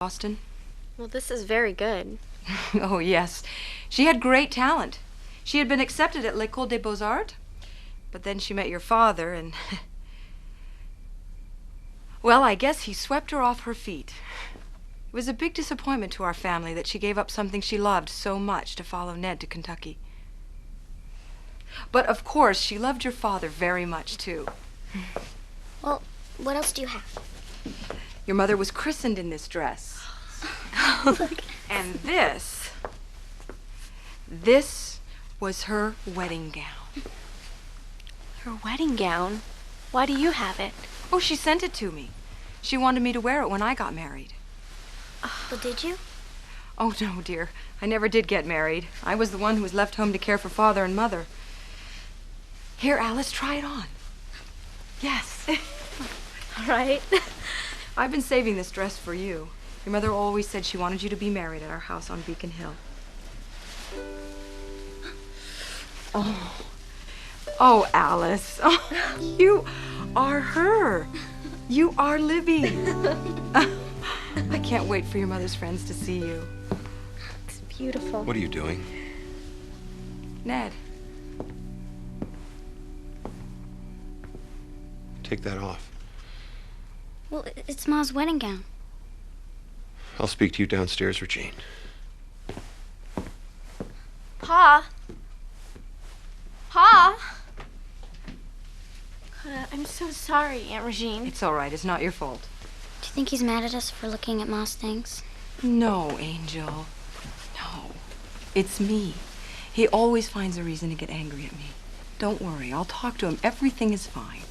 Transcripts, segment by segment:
Boston? Well, this is very good. Oh, yes. She had great talent. She had been accepted at l'École des Beaux-Arts, but then she met your father and... Well, I guess he swept her off her feet. It was a big disappointment to our family that she gave up something she loved so much to follow Ned to Kentucky. But, of course, she loved your father very much, too. Well, what else do you have? Your mother was christened in this dress. And this was her wedding gown. Her wedding gown? Why do you have it? Oh, she sent it to me. She wanted me to wear it when I got married. But did you? Oh, no, dear. I never did get married. I was the one who was left home to care for Father and Mother. Here, Alice, try it on. Yes. All right. I've been saving this dress for you. Your mother always said she wanted you to be married at our house on Beacon Hill. Oh, Alice. Oh, you are her. You are Libby. I can't wait for your mother's friends to see you. It's beautiful. What are you doing? Ned. Take that off. Well, it's Ma's wedding gown. I'll speak to you downstairs, Regine. Pa? Pa? I'm so sorry, Aunt Regine. It's all right. It's not your fault. Do you think he's mad at us for looking at Ma's things? No, Angel. No. It's me. He always finds a reason to get angry at me. Don't worry. I'll talk to him. Everything is fine.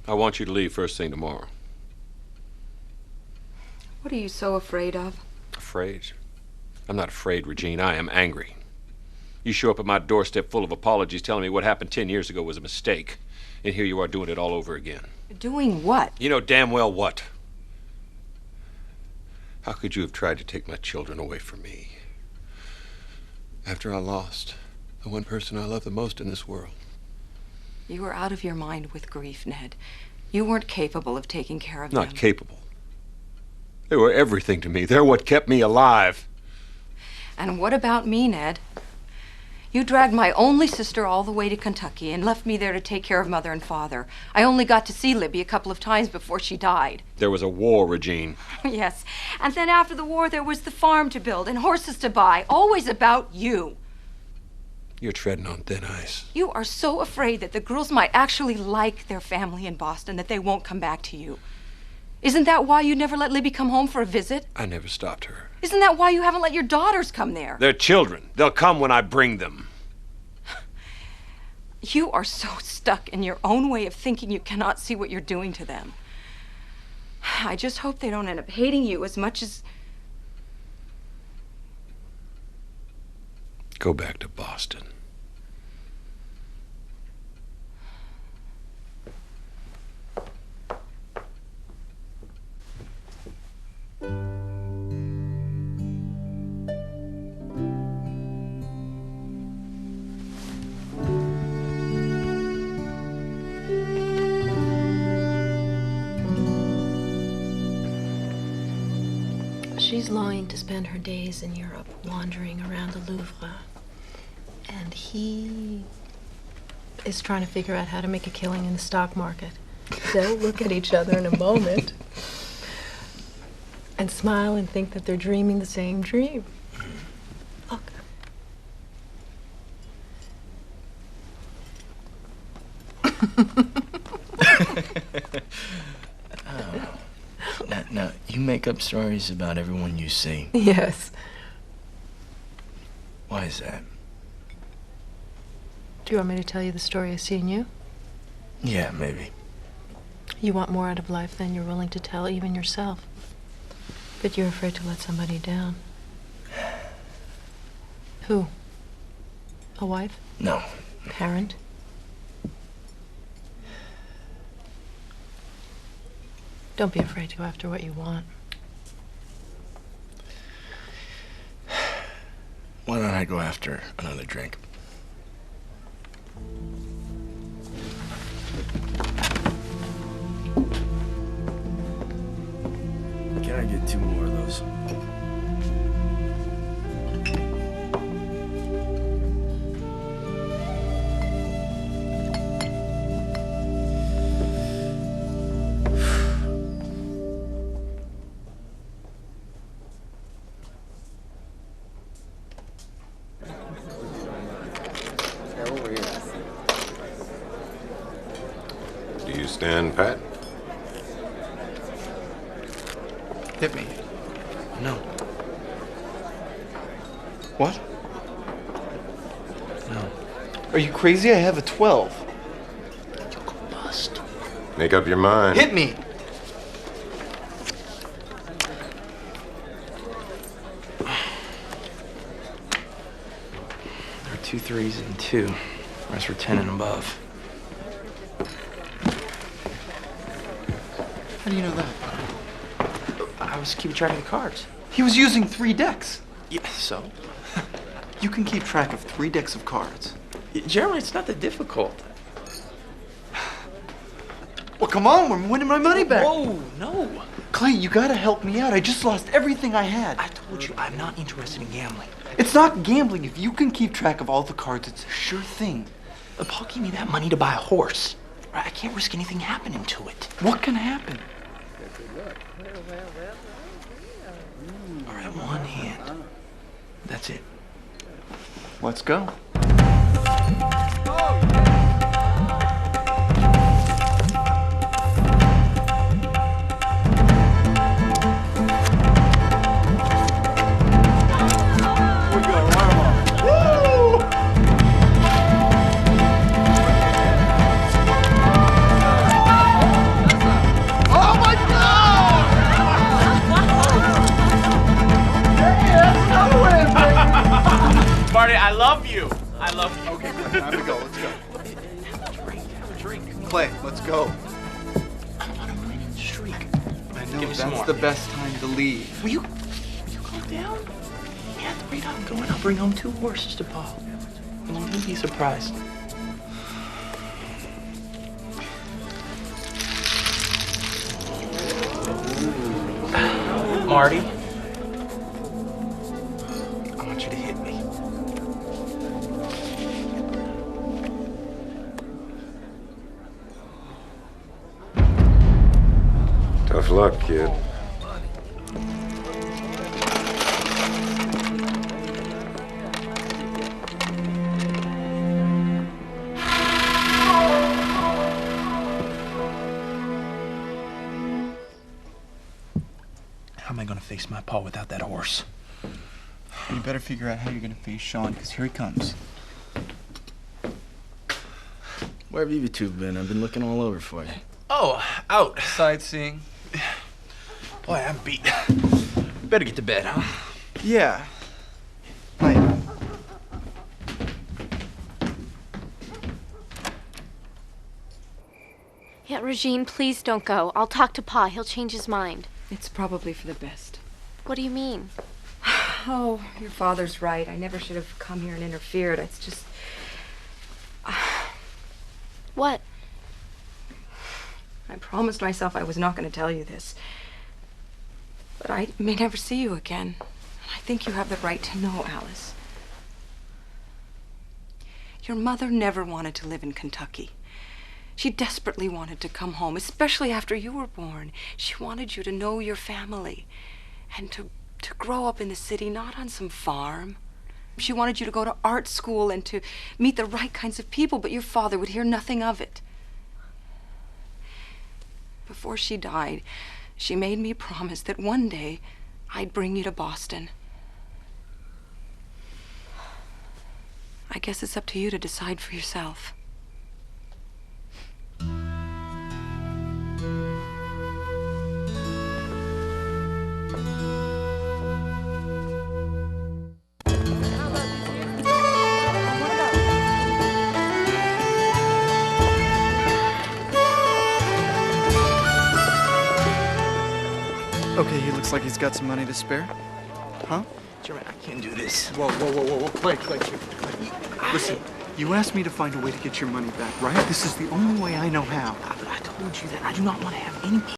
I want you to leave first thing tomorrow. What are you so afraid of? Afraid? I'm not afraid, Regine. I am angry. You show up at my doorstep full of apologies telling me what happened 10 years ago was a mistake. And here you are doing it all over again. Doing what? You know damn well what. How could you have tried to take my children away from me? After I lost the one person I love the most in this world. You were out of your mind with grief, Ned. You weren't capable of taking care of them. Not capable. They were everything to me. They're what kept me alive. And what about me, Ned? You dragged my only sister all the way to Kentucky and left me there to take care of Mother and Father. I only got to see Libby a couple of times before she died. There was a war, Regine. Yes. And then after the war, there was the farm to build and horses to buy. Always about you. You're treading on thin ice. You are so afraid that the girls might actually like their family in Boston, that they won't come back to you. Isn't that why you never let Libby come home for a visit? I never stopped her. Isn't that why you haven't let your daughters come there? They're children. They'll come when I bring them. You are so stuck in your own way of thinking you cannot see what you're doing to them. I just hope they don't end up hating you as much as... Go back to Boston. She's longing to spend her days in Europe, wandering around the Louvre. And he is trying to figure out how to make a killing in the stock market. They'll look at each other in a moment and smile and think that they're dreaming the same dream. Look. Now, you make up stories about everyone you see. Yes. Why is that? Do you want me to tell you the story of seeing you? Yeah, maybe. You want more out of life than you're willing to tell even yourself. But you're afraid to let somebody down. Who? A wife? No. Parent? Don't be afraid to go after what you want. Why don't I go after another drink? Can I get 2 more of those? Do you stand pat? Hit me. No. What? No. Are you crazy? I have a 12. Bust. Make up your mind. Hit me! There were 2 threes and 2. The rest were 10 and above. How do you know that? I was keeping track of the cards. He was using 3 decks. Yeah, so? You can keep track of 3 decks of cards. Jeremy, it's not that difficult. Well, come on, we're winning my money back. Whoa, no. Clay, you gotta help me out. I just lost everything I had. I told you I'm not interested in gambling. It's not gambling. If you can keep track of all the cards, it's a sure thing. Paul gave me that money to buy a horse. I can't risk anything happening to it. What can happen? All right, 1 hand. That's it. Let's go. Marty, I love you. I love you. Okay, time to go. Let's go. Have a drink. Clay, let's go. I'm on a winning streak. I know, Give me some that's more. the best time to leave. Will you calm down? Yeah, the rate I'm going, I'll bring home 2 horses to Paul. Won't he be surprised? Marty, I want you to hit me. Tough luck, kid. How am I going to face my Paul without that horse? You better figure out how you're gonna face Sean, because here he comes. Where have you 2 been? I've been looking all over for you. Oh, out. Sightseeing. Boy, I'm beat. Better get to bed, huh? Yeah. Night. Yeah, Regine, please don't go. I'll talk to Pa. He'll change his mind. It's probably for the best. What do you mean? Oh, your father's right. I never should have come here and interfered. It's just... What? I promised myself I was not going to tell you this. But I may never see you again. And I think you have the right to know, Alice. Your mother never wanted to live in Kentucky. She desperately wanted to come home, especially after you were born. She wanted you to know your family and to grow up in the city, not on some farm. She wanted you to go to art school and to meet the right kinds of people, but your father would hear nothing of it. Before she died, she made me promise that one day I'd bring you to Boston. I guess it's up to you to decide for yourself. Okay, he looks like he's got some money to spare. Huh? Jermaine, I can't do this. Whoa, whoa, whoa, whoa, whoa. Clay. Listen, you asked me to find a way to get your money back, right? This is the only way I know how. But I told you that I do not want to have any